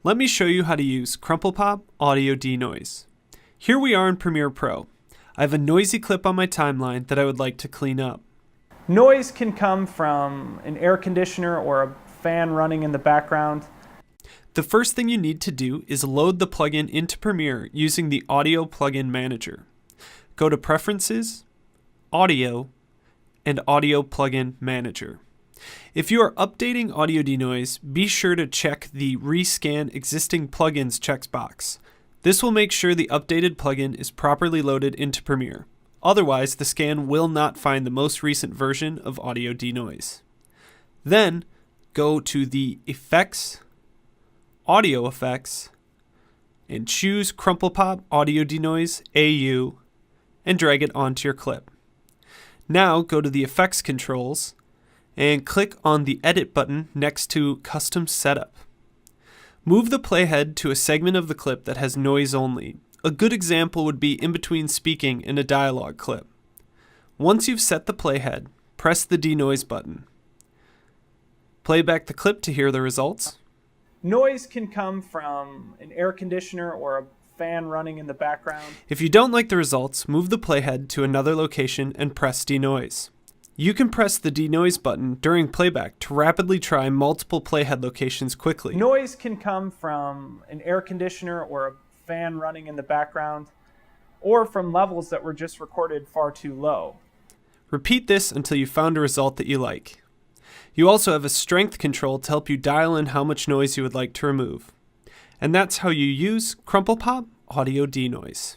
Let me show you how to use CrumplePop AudioDenoise. Here we are in Premiere Pro. I have a noisy clip on my timeline that I would like to clean up. Noise can come from an air conditioner or a fan running in the background. The first thing you need to do is load the plugin into Premiere using the Audio Plugin Manager. Go to Preferences, Audio, and Audio Plugin Manager. If you are updating AudioDenoise, be sure to check the Rescan Existing Plugins checkbox. This will make sure the updated plugin is properly loaded into Premiere. Otherwise, the scan will not find the most recent version of AudioDenoise. Then, go to the Effects, Audio Effects, and choose CrumplePop AudioDenoise AU and drag it onto your clip. Now go to the Effects controls and click on the Edit button next to Custom Setup. Move the playhead to a segment of the clip that has noise only. A good example would be in between speaking in a dialogue clip. Once you've set the playhead, press the denoise button. Play back the clip to hear the results. Noise can come from an air conditioner or a fan running in the background. If you don't like the results, move the playhead to another location and press denoise. You can press the denoise button during playback to rapidly try multiple playhead locations quickly. Noise can come from an air conditioner or a fan running in the background, or from levels that were just recorded far too low. Repeat this until you found a result that you like. You also have a strength control to help you dial in how much noise you would like to remove. And that's how you use CrumplePop AudioDenoise.